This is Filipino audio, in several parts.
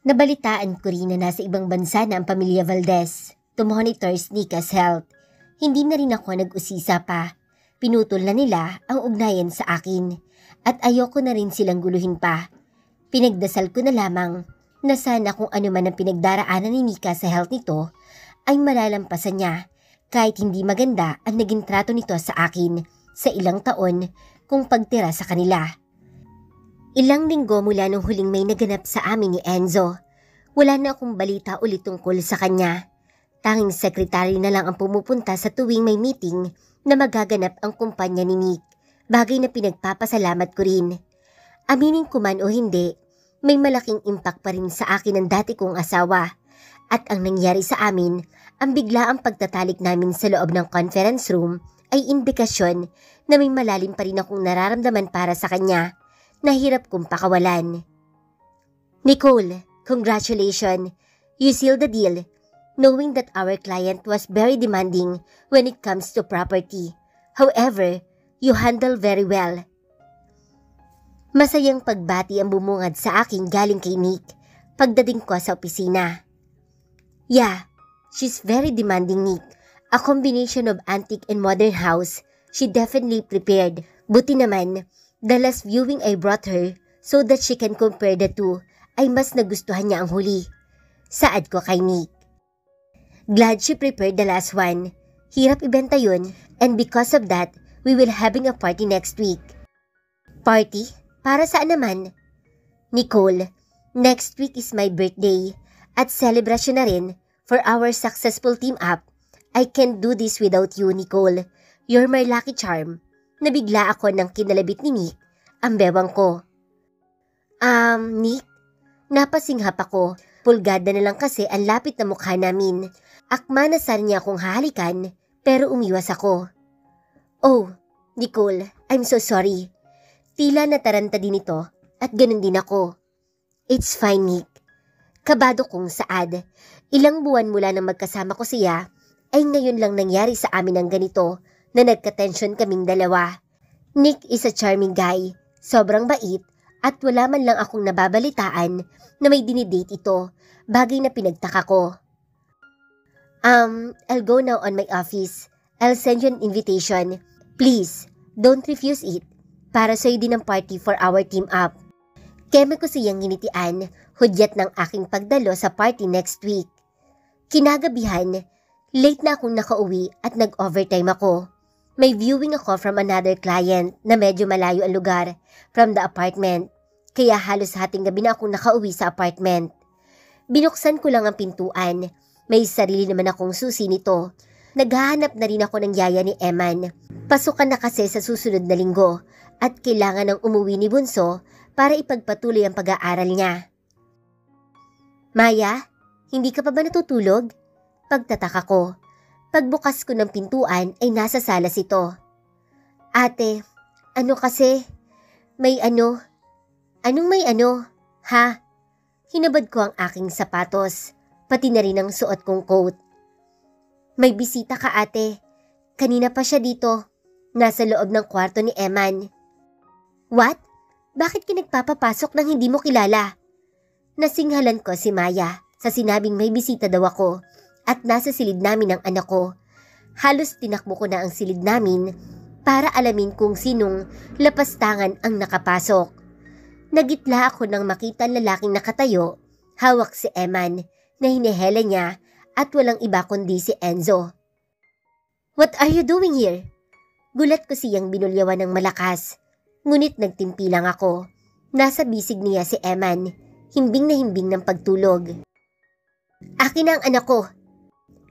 Nabalitaan ko rin na nasa ibang bansa na ang pamilya Valdez to monitor Nika's health. Hindi na rin ako nag-usisa pa. Pinutol na nila ang ugnayan sa akin at ayoko na rin silang guluhin pa. Pinagdasal ko na lamang na sana kung ano man ang pinagdaraanan ni Nika sa health nito ay malalampasan niya kahit hindi maganda ang naging trato nito sa akin sa ilang taon kung pagtira sa kanila. Ilang linggo mula nung huling may naganap sa amin ni Enzo, wala na akong balita ulit tungkol sa kanya. Tanging sekretary na lang ang pumupunta sa tuwing may meeting na magaganap ang kumpanya ni Nick, bagay na pinagpapasalamat ko rin. Aminin ko man o hindi, may malaking impact pa rin sa akin ang dati kong asawa. At ang nangyari sa amin, ang biglaang pagtatalik namin sa loob ng conference room ay indikasyon na may malalim pa rin akong nararamdaman para sa kanya. Nahirap kong pakawalan. Nicole, congratulations. You sealed the deal, knowing that our client was very demanding when it comes to property. However, you handle very well. Masayang pagbati ang bumungad sa akin galing kay Nick pagdating ko sa opisina. Yeah, she's very demanding, Nick. A combination of antique and modern house. She definitely prepared. Buti naman, the last viewing I brought her so that she can compare the two ay mas nagustuhan niya ang huli. Saad ko kay Nick. Glad she prepared the last one. Hirap ibenta yun, and because of that, we will having a party next week. Party? Para saan naman? Nicole, next week is my birthday at celebration na rin for our successful team up. I can't do this without you, Nicole. You're my lucky charm. Nabigla ako nang kinalabit ni Nick ang bewang ko. Nick? Napasinghap ako. Pulgada na lang kasi ang lapit na mukha namin. Akma na sana niya akong hahalikan pero umiwas ako. Oh, Nicole, I'm so sorry. Tila nataranta din ito at ganun din ako. It's fine, Nick. Kabado kong saad. Ilang buwan mula nang magkasama ko siya ay ngayon lang nangyari sa amin ang ganito na nagka-tension kaming dalawa. Nick is a charming guy, sobrang bait at wala man lang akong nababalitaan na may dinidate ito, bagay na pinagtaka ko. I'll go now on my office. I'll send you an invitation. Please, don't refuse it. Para sa'yo din ang party for our team up. Keme ko siyang nginitian, hudyat ng aking pagdalo sa party next week. Kinagabihan, late na akong nakauwi at nag-overtime ako. May viewing ako from another client na medyo malayo ang lugar from the apartment. Kaya halos hating gabi na akong nakauwi sa apartment. Binuksan ko lang ang pintuan. May sarili naman akong susi nito. Naghahanap na rin ako ng yaya ni Eman. Pasukan na kasi sa susunod na linggo at kailangan ng umuwi ni Bunso para ipagpatuloy ang pag-aaral niya. Maya, hindi ka pa ba natutulog? Pagtataka ko. Pagbukas ko ng pintuan ay nasa salas ito. Ate, ano kasi? May ano? Anong may ano? Ha? Hinabad ko ang aking sapatos, pati na rin ang suot kong coat. May bisita ka, ate. Kanina pa siya dito. Nasa loob ng kwarto ni Eman. What? Bakit ka nagpapapasok nang hindi mo kilala? Nasinghalan ko si Maya sa sinabing may bisita daw ako at nasa silid namin ang anak ko. Halos tinakbo ko na ang silid namin para alamin kung sinong lapastangan ang nakapasok. Nagitla ako nang makita ang lalaking nakatayo, hawak si Eman na hinihela niya at walang iba kundi si Enzo. What are you doing here? Gulat ko siyang binulyawan ng malakas, ngunit nagtimpi lang ako. Nasa bisig niya si Eman, himbing na himbing ng pagtulog. Akin na ang anak ko.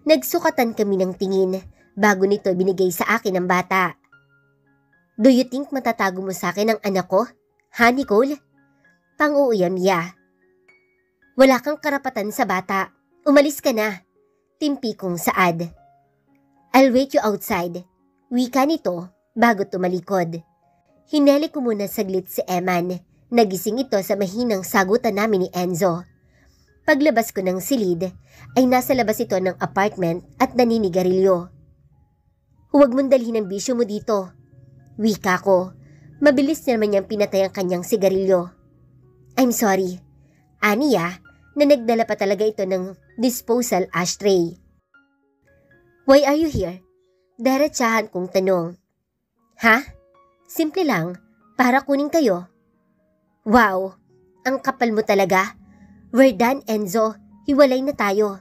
Nagsukatan kami ng tingin bago nito binigay sa akin ang bata. Do you think matatago mo sa akin ang anak ko? Ha, Nicole? Pang-uuyam niya. Wala kang karapatan sa bata. Umalis ka na. Timpi kong saad. I'll wait you outside. Wika nito bago tumalikod. Hineli ko muna saglit si Eman. Nagising ito sa mahinang sagutan namin ni Enzo. Paglabas ko ng silid, ay nasa labas ito ng apartment at naninigarilyo. Huwag mong dalhin ang bisyo mo dito. Wika ko. Mabilis naman niyang pinatay ang kanyang sigarilyo. I'm sorry. Aniya, na nagdala pa talaga ito ng disposal ashtray. Why are you here? Diretsahan kong tanong. Ha? Simple lang, para kunin kayo. Wow, ang kapal mo talaga. We're done, Enzo. Hiwalay na tayo.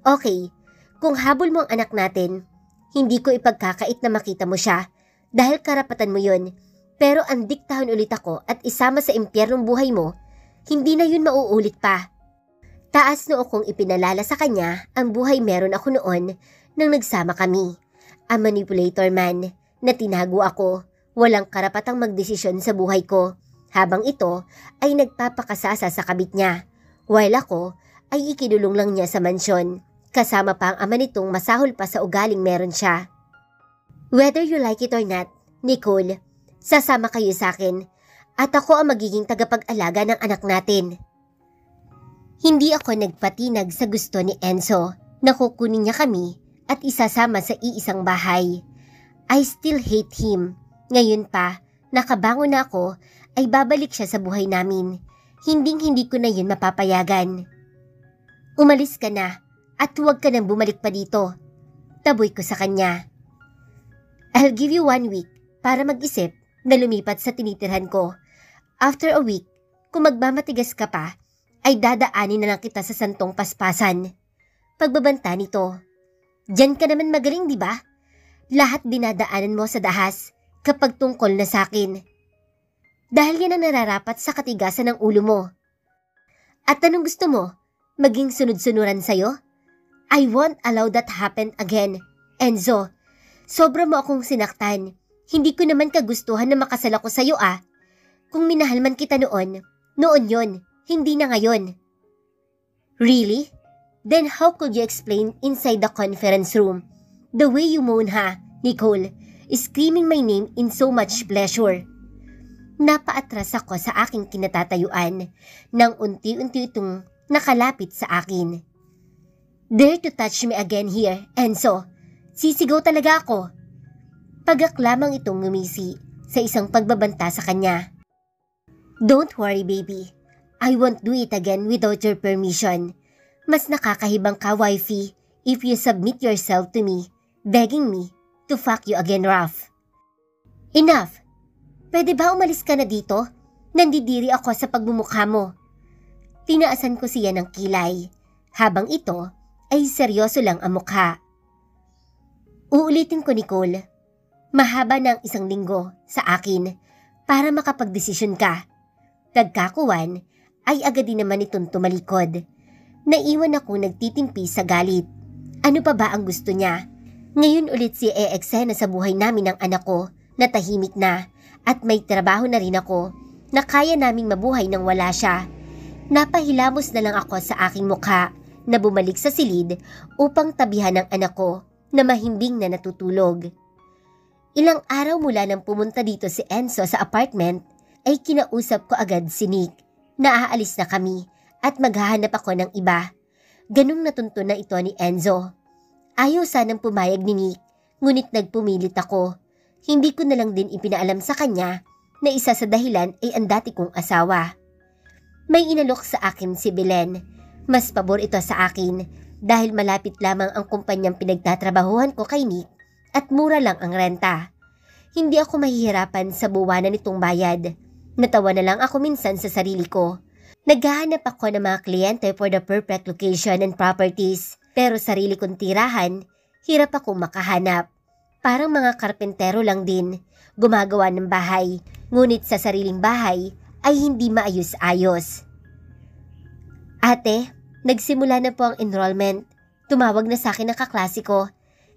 Okay, kung habol mo ang anak natin, hindi ko ipagkakait na makita mo siya dahil karapatan mo yun. Pero ang diktahon ulit ako at isama sa impyernong buhay mo, hindi na yun mauulit pa. Taas noo kong ipinalala sa kanya ang buhay meron ako noon nang nagsama kami. Ang manipulator man na tinago ako, walang karapatang magdesisyon sa buhay ko, habang ito ay nagpapakasasa sa kabit niya, while ako ay ikinulong lang niya sa mansyon, kasama pa ang ama nitong masahol pa sa ugaling meron siya. Whether you like it or not, Nicole, sasama kayo sa akin at ako ang magiging tagapag-alaga ng anak natin. Hindi ako nagpatinag sa gusto ni Enzo na kukunin niya kami at isasama sa iisang bahay. I still hate him. Ngayon pa, nakabangon na ako, ay babalik siya sa buhay namin. Hindi ko na yun mapapayagan. Umalis ka na at huwag ka nang bumalik pa dito. Taboy ko sa kanya. I'll give you 1 week para mag-isip na lumipat sa tinitirhan ko. After a week, kung magmamatigas ka pa, ay dadaanin na lang kita sa santong paspasan. Pagbabanta nito. Diyan ka naman magaling, di ba? Lahat dinadaanan mo sa dahas kapag tungkol na sa akin. Dahil yan ang nararapat sa katigasan ng ulo mo. At anong gusto mo? Maging sunod-sunuran sa'yo? I won't allow that happen again, Enzo. Sobra mo akong sinaktan. Hindi ko naman kagustuhan na makasal ako sa'yo Kung minahal man kita noon yon, hindi na ngayon. Really? Then how could you explain inside the conference room the way you moan Nicole, screaming my name in so much pleasure? Napaatras ako sa aking kinatatayuan nang unti-unti itong nakalapit sa akin. Dare to touch me again here, Enzo. Sisigaw talaga ako. Pagak lamang itong ngumisi sa isang pagbabanta sa kanya. Don't worry, baby. I won't do it again without your permission. Mas nakakahibang ka, wifey, if you submit yourself to me, begging me to fuck you again, Ralph. Enough! Pwede ba umalis ka na dito? Nandidiri ako sa pagmumukha mo. Tinaasan ko siya ng kilay, habang ito ay seryoso lang ang mukha. Uulitin ko, Nicole. Mahaba ng 1 linggo sa akin para makapagdesisyon ka. Pagkakuwan ay agad din naman itong tumalikod. Naiwan akong nagtitimpi sa galit. Ano pa ba ang gusto niya? Ngayon ulit si e-eksena sa buhay namin ng anak ko na tahimik na at may trabaho na rin ako na kaya naming mabuhay nang wala siya. Napahilamos na lang ako sa aking mukha na bumalik sa silid upang tabihan ng anak ko na mahimbing na natutulog. Ilang araw mula nang pumunta dito si Enzo sa apartment ay kinausap ko agad si Nick na aalis na kami at maghahanap ako ng iba. Ganong natuntun na ito ni Enzo. Ayaw sanang pumayag ni Nick, ngunit nagpumilit ako. Hindi ko na lang din ipinaalam sa kanya na isa sa dahilan ay ang dati kong asawa. May inalok sa akin si Belen. Mas pabor ito sa akin dahil malapit lamang ang kumpanyang pinagtatrabahuhan ko kay Nick at mura lang ang renta. Hindi ako mahihirapan sa buwanan nitong bayad. Natawa na lang ako minsan sa sarili ko. Naghahanap ako ng mga kliyente for the perfect location and properties, pero sarili kong tirahan, hirap akong makahanap. Parang mga karpentero lang din, gumagawa ng bahay, ngunit sa sariling bahay ay hindi maayos-ayos. Ate, nagsimula na po ang enrollment. Tumawag na sa akin ang kaklase ko.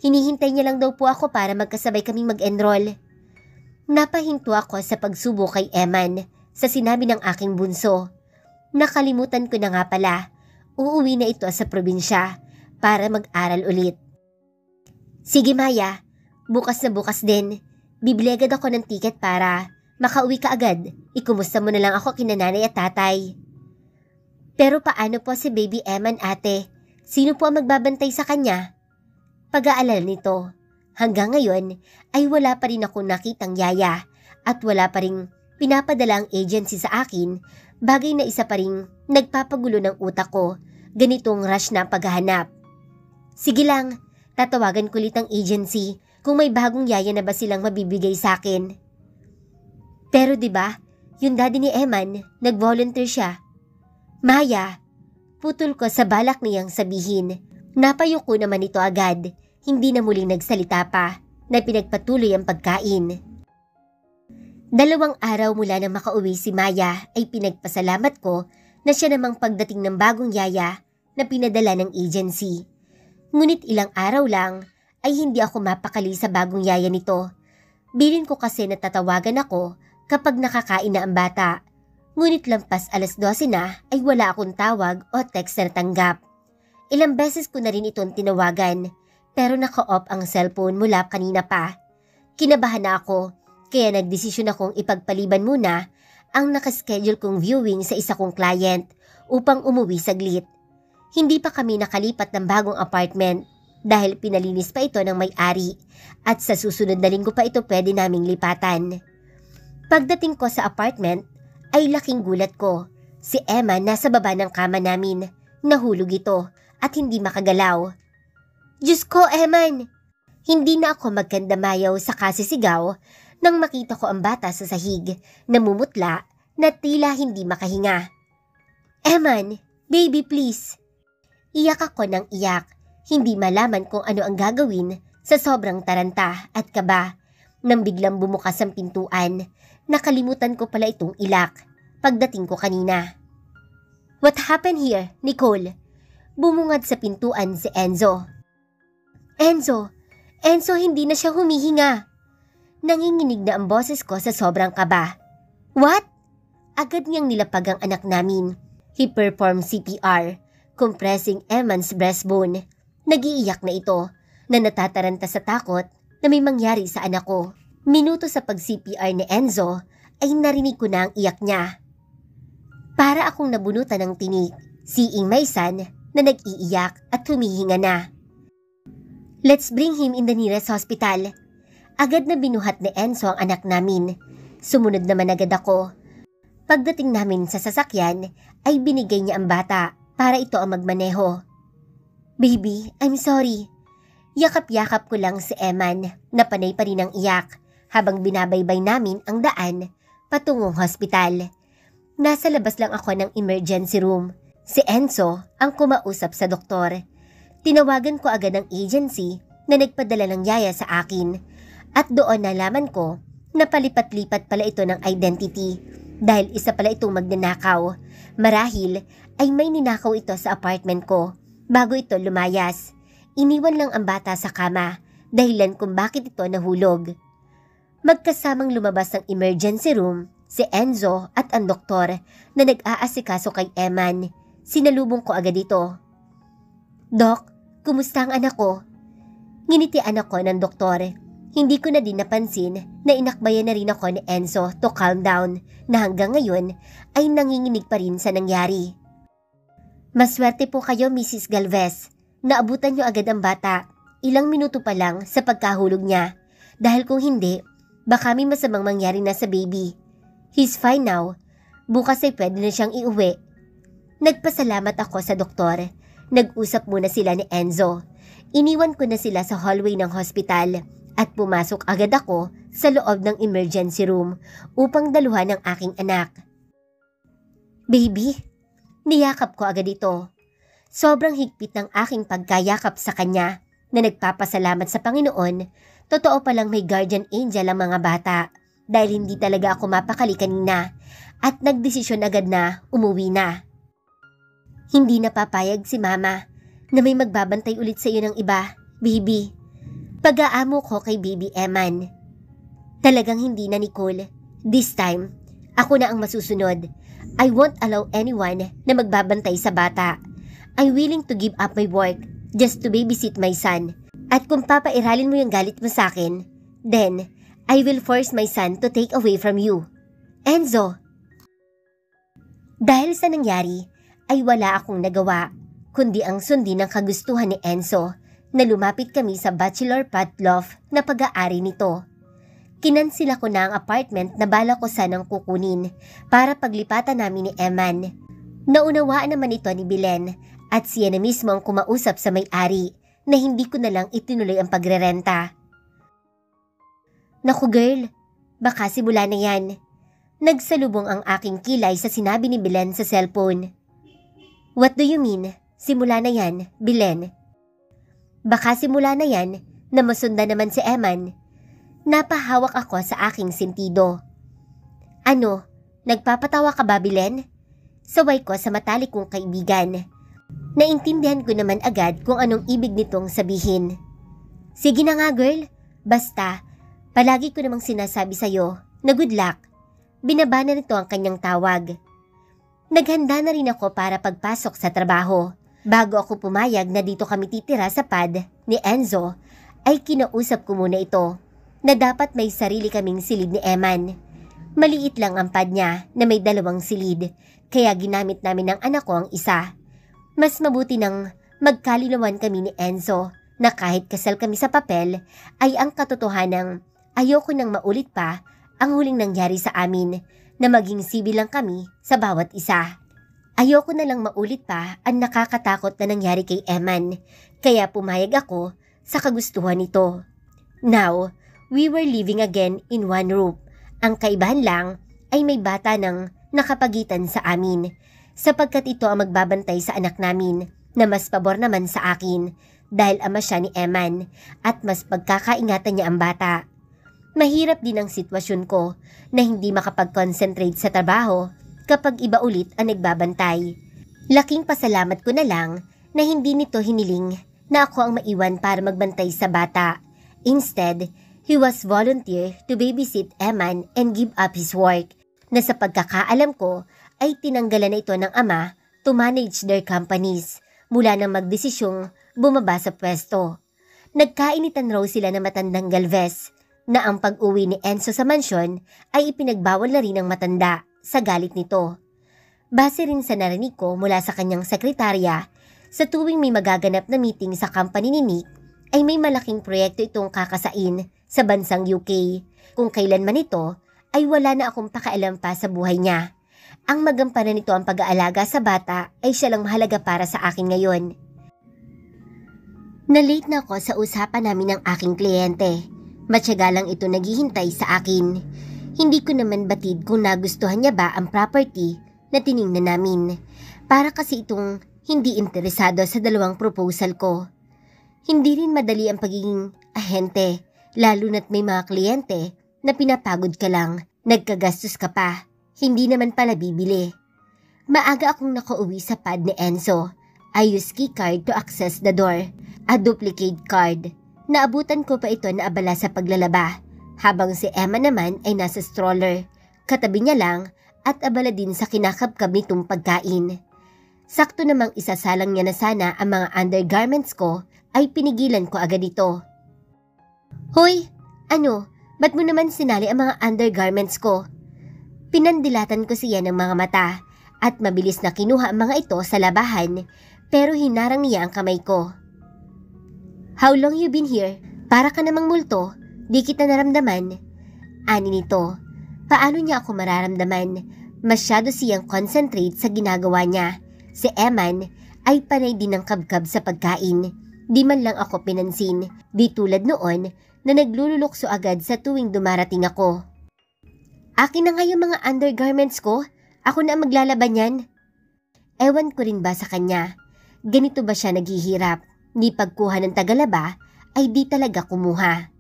Hinihintay niya lang daw po ako para magkasabay kaming mag-enroll. Napahinto ako sa pagsubo kay Eman sa sinabi ng aking bunso. Nakalimutan ko na nga pala, uuwi na ito sa probinsya para mag-aral ulit. Sige Maya, bukas na bukas din. Bibili agad ako ng tiket para makauwi ka agad. Ikumusta mo na lang ako kina nanay at tatay. Pero paano po si baby Eman, ate? Sino po ang magbabantay sa kanya? Pag-aalala nito, hanggang ngayon ay wala pa rin akong nakitang yaya at wala pa rin pinapadala ang agency sa akin, bagay na isa pa ring nagpapagulo ng utak ko, ganitong rush na paghahanap. Sige lang, tatawagan ko ulit ang agency kung may bagong yaya na ba silang mabibigay sa akin. Pero 'di ba, yung daddy ni Eman, nag-volunteer siya. Maya, putol ko sa balak niyang sabihin. Napayuko naman ito agad, hindi na muling nagsalita pa, na pinagpatuloy ang pagkain. 2 araw mula nang makauwi si Maya ay pinagpasalamat ko na siya namang pagdating ng bagong yaya na pinadala ng agency. Ngunit ilang araw lang ay hindi ako mapakali sa bagong yaya nito. Bilin ko kasi natatawagan ako kapag nakakain na ang bata. Ngunit lampas 12:00 na ay wala akong tawag o text na natanggap. Ilang beses ko na rin itong tinawagan pero naka-off ang cellphone mula kanina pa. Kinabahan na ako kaya nagdesisyon akong ipagpaliban muna ang nakaschedule kong viewing sa isa kong client upang umuwi saglit. Hindi pa kami nakalipat ng bagong apartment dahil pinalinis pa ito ng may-ari at sa susunod na linggo pa ito pwede naming lipatan. Pagdating ko sa apartment ay laking gulat ko. Si Emma nasa baba ng kama namin. Nahulog ito at hindi makagalaw. Diyos ko, Eman! Hindi na ako magkandamayaw sa kasisigaw nang makita ko ang bata sa sahig, namumutla na tila hindi makahinga. Eman, baby please! Iyak ako ng iyak, hindi malaman kung ano ang gagawin sa sobrang taranta at kaba. Nang biglang bumukas ang pintuan, nakalimutan ko pala itong ilak pagdating ko kanina. What happened here, Nicole? Bumungad sa pintuan si Enzo. Enzo, hindi na siya humihinga. Nanginginig na ang boses ko sa sobrang kaba. What? Agad niyang nilapag ang anak namin. He performed CPR, compressing Eman's breastbone. Nag-iiyak na ito, na natataranta sa takot na may mangyari sa anak ko. Minuto sa pag-CPR ni Enzo ay narinig ko na ang iyak niya. Para akong nabunutan ng tinik, seeing my son na nag-iiyak at humihinga na. Let's bring him in the nearest hospital. Agad na binuhat ni Enzo ang anak namin. Sumunod naman agad ako. Pagdating namin sa sasakyan ay binigay niya ang bata para ito ang magmaneho. Baby, I'm sorry. Yakap-yakap ko lang si Eman na panay pa rin ang iyak habang binabaybay namin ang daan patungong hospital. Nasa labas lang ako ng emergency room. Si Enzo ang kumausap sa doktor. Tinawagan ko agad ang agency na nagpadala ng yaya sa akin at doon nalaman ko na palipat-lipat pala ito ng identity dahil isa pala itong magnanakaw. Marahil ay may ninakaw ito sa apartment ko bago ito lumayas. Iniwan lang ang bata sa kama dahilan kung bakit ito nahulog. Magkasamang lumabas ng emergency room si Enzo at ang doktor na nag-aasikaso kay Eman. Sinalubong ko agad ito. Dok, kumusta ang anak ko? Nginitian ako ng doktor. Hindi ko na din napansin na inakbayan na rin ako ni Enzo to calm down na hanggang ngayon ay nanginginig pa rin sa nangyari. Maswerte po kayo, Mrs. Galvez. Naabutan niyo agad ang bata. Ilang minuto pa lang sa pagkahulog niya. Dahil kung hindi, baka may masamang mangyari na sa baby. He's fine now. Bukas ay pwede na siyang iuwi. Nagpasalamat ako sa doktor. Nag-usap muna sila ni Enzo. Iniwan ko na sila sa hallway ng hospital at pumasok agad ako sa loob ng emergency room upang daluhan ang aking anak. Baby, niyakap ko agad ito. Sobrang higpit ng aking pagkayakap sa kanya na nagpapasalamat sa Panginoon. Totoo palang may guardian angel ang mga bata dahil hindi talaga ako mapakali kanina at nagdesisyon agad na umuwi na. Hindi napapayag si Mama na may magbabantay ulit sa iyo ng iba, baby. Pag-aamo ko kay baby Eman. Talagang hindi na, Nicole. This time, ako na ang masusunod. I won't allow anyone na magbabantay sa bata. I'm willing to give up my work just to babysit my son. At kung papairalin mo yung galit mo sa akin, then I will force my son to take away from you. Enzo! Dahil sa nangyari, ay wala akong nagawa, kundi ang sundin ang kagustuhan ni Enzo na lumapit kami sa bachelor pad loft na pag-aari nito. Kinansila ko na ang apartment na bala ko sanang kukunin para paglipatan namin ni Eman. Naunawaan naman ito ni Belen at siya na mismo ang kumausap sa may-ari na hindi ko na lang itinuloy ang pagrerenta. Naku girl, baka simula na yan. Nagsalubong ang aking kilay sa sinabi ni Belen sa cellphone. What do you mean? Simula na yan, Belen? Baka simula na yan na masunda naman si Eman. Napahawak ako sa aking sentido. Ano, nagpapatawa ka ba, Belen? Saway ko sa matalik kong kaibigan. Naintindihan ko naman agad kung anong ibig nitong sabihin. Sige na nga girl, basta, palagi ko namang sinasabi sa'yo na good luck. Binaba na nito ang kanyang tawag. Naghanda na rin ako para pagpasok sa trabaho. Bago ako pumayag na dito kami titira sa pad ni Enzo, ay kinausap ko muna ito na dapat may sarili kaming silid ni Eman. Maliit lang ang pad niya na may 2 silid, kaya ginamit namin ng anak ko ang isa. Mas mabuti nang magkalinawan kami ni Enzo na kahit kasal kami sa papel, ay ang katotohanang ayoko nang maulit pa ang huling nangyari sa amin na maging sibil lang kami sa bawat isa. Ayoko na lang maulit pa ang nakakatakot na nangyari kay Eman, kaya pumayag ako sa kagustuhan nito. Now, we were living again in one roof. Ang kaibahan lang ay may bata nang nakapagitan sa amin, sapagkat ito ang magbabantay sa anak namin na mas pabor naman sa akin dahil ama siya ni Eman at mas pagkakaingatan niya ang bata. Mahirap din ang sitwasyon ko na hindi makapag-concentrate sa trabaho kapag iba ulit ang nagbabantay. Laking pasalamat ko na lang na hindi nito hiniling na ako ang maiwan para magbantay sa bata. Instead, he was volunteer to babysit Eman and give up his work, na sa pagkakaalam ko ay tinanggalan na ito ng ama to manage their companies mula nang magdesisyong bumaba sa pwesto. Nagkainitan raw sila ng matandang Galvez na ang pag-uwi ni Enzo sa mansyon ay ipinagbawal na rin ng matanda sa galit nito. Base rin sa narinig ko mula sa kanyang sekretarya, sa tuwing may magaganap na meeting sa company ni Nick, ay may malaking proyekto itong kakasain sa bansang UK. Kung kailan man ito, ay wala na akong pakialam pa sa buhay niya. Ang magampanan nito ang pag-aalaga sa bata ay siya lang mahalaga para sa akin ngayon. Na-late na ako sa usapan namin ng aking kliyente. Matyaga lang ito naghihintay sa akin. Hindi ko naman batid kung nagustuhan niya ba ang property na tiningnan namin. Para kasi itong hindi interesado sa 2 proposal ko. Hindi rin madali ang pagiging ahente, lalo na't may mga kliyente na pinapagod ka lang, nagkagastos ka pa, hindi naman pala bibili. Maaga akong nakauwi sa pad ni Enzo. I used key card to access the door, a duplicate card. Naabutan ko pa ito na abala sa paglalaba, habang si Emma naman ay nasa stroller, katabi niya lang at abala din sa kinakabkab nitong pagkain. Sakto namang isasalang niya na sana ang mga undergarments ko, ay pinigilan ko agad ito. Hoy, ano? Ba't mo naman sinali ang mga undergarments ko? Pinandilatan ko siya ng mga mata at mabilis na kinuha ang mga ito sa labahan, pero hinarang niya ang kamay ko. How long you been here? Para ka namang multo, di kita naramdaman. Ani nito, paano niya ako mararamdaman? Masyado siyang concentrate sa ginagawa niya. Si Eman ay panay din ng kabkab sa pagkain. Di man lang ako pinansin, di tulad noon na naglululukso agad sa tuwing dumarating ako. Akin na nga yung mga undergarments ko, ako na maglalaban yan. Ewan ko rin ba sa kanya, ganito ba siya naghihirap? Ni pagkuha ng tagalaba ay di talaga kumuha.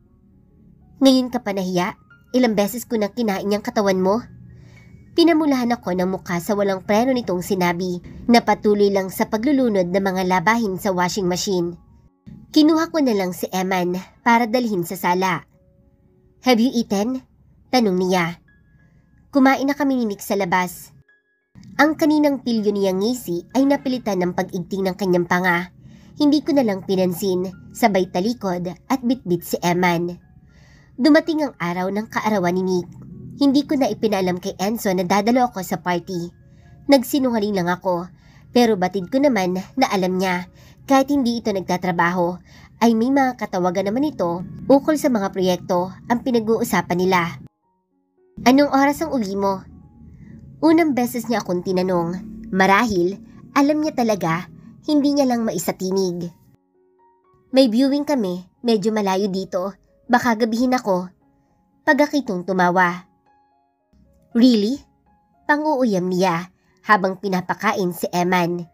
Ngayon ka pa nahiya? Ilang beses ko na kinain yung katawan mo? Pinamulahan ako ng mukha sa walang preno nitong sinabi na patuloy lang sa paglulunod ng mga labahin sa washing machine. Kinuha ko na lang si Eman para dalhin sa sala. Have you eaten? Tanong niya. Kumain na kami ni Nick sa labas. Ang kaninang pilyo niyang ngisi ay napilitan ng pag-igting ng kanyang panga. Hindi ko na lang pinansin, sabay talikod at bitbit si Eman. Dumating ang araw ng kaarawan ni Nick. Hindi ko na ipinalam kay Enzo na dadalo ako sa party. Nagsinungaling lang ako, pero batid ko naman na alam niya kahit hindi ito nagtatrabaho ay may mga katawagan naman ito ukol sa mga proyekto ang pinag-uusapan nila. Anong oras ang uwi mo? Unang beses niya akong tinanong. Marahil, alam niya talaga, hindi niya lang maisatinig. May viewing kami, medyo malayo dito. Baka gabihin ako. Pagakitong tumawa. Really? Pang-uuyam niya habang pinapakain si Eman.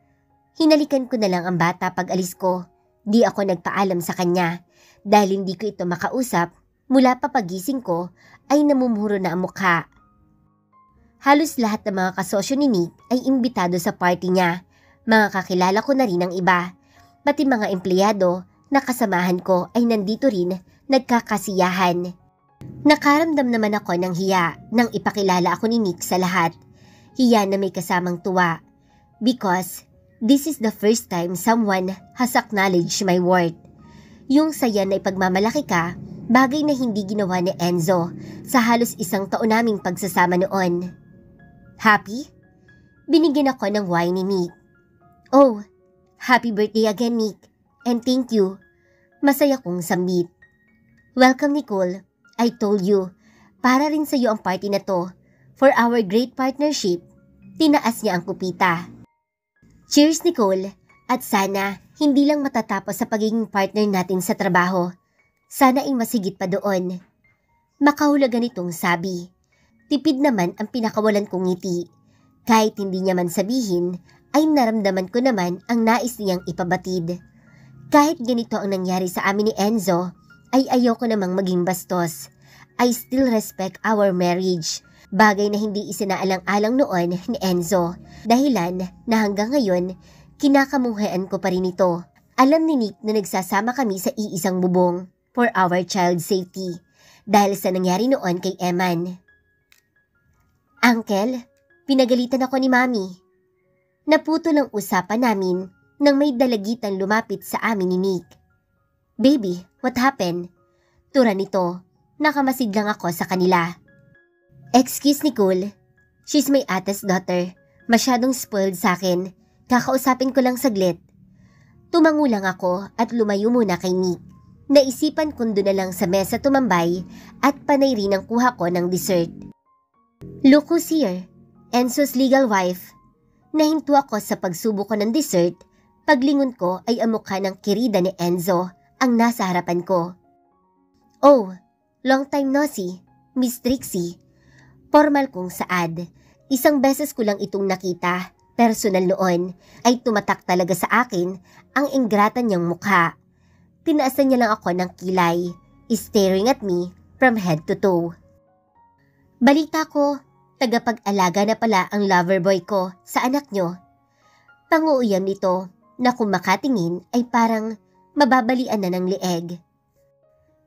Hinalikan ko na lang ang bata pag alis ko. Di ako nagpaalam sa kanya dahil hindi ko ito makausap. Mula pa pagising ko ay namumuro na ang mukha. Halos lahat ng mga kasosyo ni Nick ay imbitado sa party niya. Mga kakilala ko na rin ang iba. Pati mga empleyado na kasamahan ko ay nandito rin nagkakasiyahan. Nakaramdam naman ako ng hiya nang ipakilala ako ni Nick sa lahat. Hiya na may kasamang tuwa. Because this is the first time someone has acknowledged my worth. Yung saya na ipagmamalaki ka, bagay na hindi ginawa ni Enzo sa halos isang taon naming pagsasama noon. Happy? Binigyan ako ng wine ni Nick. Oh, happy birthday again, Nick. And thank you. Masaya kong sambit. Welcome, Nicole. I told you, para rin sa iyo ang party na to. For our great partnership. Tinaas niya ang kupita. Cheers, Nicole. At sana, hindi lang matatapos sa pagiging partner natin sa trabaho. Sana ay masigit pa doon. Makahulugan itong sabi. Tipid naman ang pinakawalan kong ngiti. Kahit hindi niya man sabihin, ay naramdaman ko naman ang nais niyang ipabatid. Kahit ganito ang nangyari sa amin ni Enzo, ay ayoko namang maging bastos. I still respect our marriage. Bagay na hindi isinaalang-alang noon ni Enzo. Dahilan na hanggang ngayon, kinakamuhian ko pa rin ito. Alam ni Nick na nagsasama kami sa iisang bubong for our child safety. Dahil sa nangyari noon kay Eman. Uncle, pinagalitan ako ni Mami. Naputol ang usapan namin nang may dalagitang lumapit sa amin ni Nick. Baby, what happened? Tura nito, nakamasid lang ako sa kanila. Excuse Nicole, she's my ate's daughter. Masyadong spoiled sa akin. Kakausapin ko lang saglit. Tumango lang ako at lumayo muna kay Nick. Naisipan kong doon na lang sa mesa tumambay at panay rin ang kuha ko ng dessert. Look who's here, Enzo's legal wife. Nahinto ako sa pagsubo ko ng dessert. Paglingon ko ay ang mukha ng kirida ni Enzo ang nasa harapan ko. Oh, long time no see, Miss Trixie. Formal kong saad. Isang beses ko lang itong nakita. Personal noon ay tumatak talaga sa akin ang ingrata niyang mukha. Tinaasan niya lang ako ng kilay, staring at me from head to toe. Balita ko, tagapag-alaga na pala ang lover boy ko sa anak niyo. Panguuyam nito na kung makatingin ay parang mababalian na ng leeg.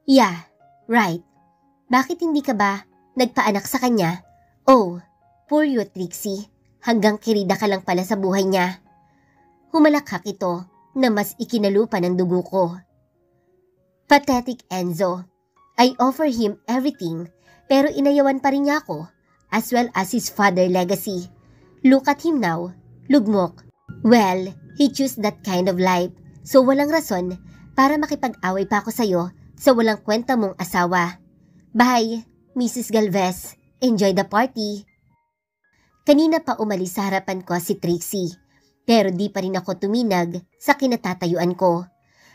Yeah, right. Bakit hindi ka ba nagpaanak sa kanya? Oh, poor you, Trixie. Hanggang kirida ka lang pala sa buhay niya. Humalakhak ito na mas ikinalupa ng dugo ko. Pathetic Enzo. I offer him everything pero inayawan pa rin niya ako as well as his father legacy. Look at him now. Lugmok. Well, he chose that kind of life so walang rason para makipag-away pa ako sa'yo sa walang kwenta mong asawa. Bye, Mrs. Galvez. Enjoy the party. Kanina pa umalis sa harapan ko si Trixie, pero di pa rin ako tuminag sa kinatatayuan ko.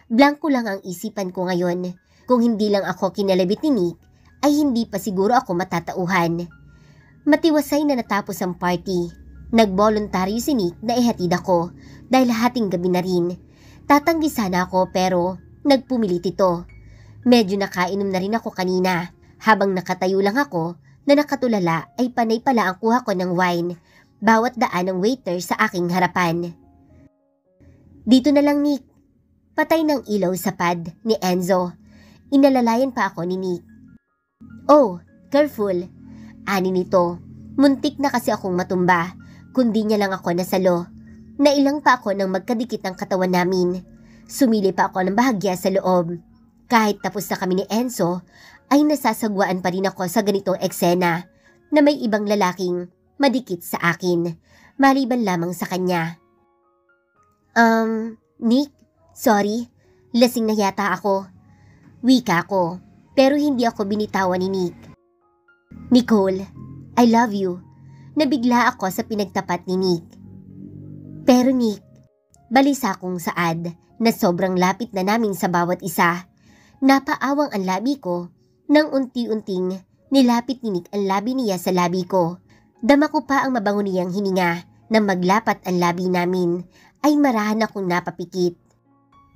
Blanko lang ang isipan ko ngayon. Kung hindi lang ako kinalabit ni Nick, ay hindi pa siguro ako matatauhan. Matiwasay na natapos ang party. Nagboluntaryo si Nick na ihatid ako dahil hating gabi na rin. Tatanggi sana ako pero nagpumilit ito. Medyo nakainom na rin ako kanina. Habang nakatayo lang ako, na nakatulala ay panay pala ang kuha ko ng wine, bawat daan ng waiter sa aking harapan. Dito na lang, Nick. Patay ng ilaw sa pad ni Enzo. Inalalayan pa ako ni Nick. Oh, careful. Ani nito. Muntik na kasi akong matumba, kundi niya lang ako nasalo. Nailang pa ako nang magkadikit ang katawan namin. Sumili pa ako ng bahagya sa loob. Kahit tapos na kami ni Enzo, ay nasasagwaan pa rin ako sa ganitong eksena na may ibang lalaking madikit sa akin, maliban lamang sa kanya. Nick, sorry, Lasing na yata ako. Wika ko, pero hindi ako binitawan ni Nick. Nicole, I love you. Nabigla ako sa pinagtapat ni Nick. Pero Nick, balisa kong saad na sobrang lapit na namin sa bawat isa. Napaawang ang labi ko nang unti-unting nilapit ni Nick ang labi niya sa labi ko. Dama ko pa ang mabango niyang hininga nang maglapat ang labi namin ay marahan akong napapikit.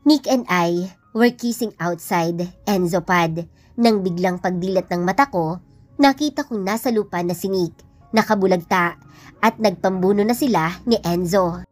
Nick and I were kissing outside Enzo Pad nang biglang pagdilat ng mata ko, nakita kong nasa lupa na si Nick, nakabulagta at nagpambuno na sila ni Enzo.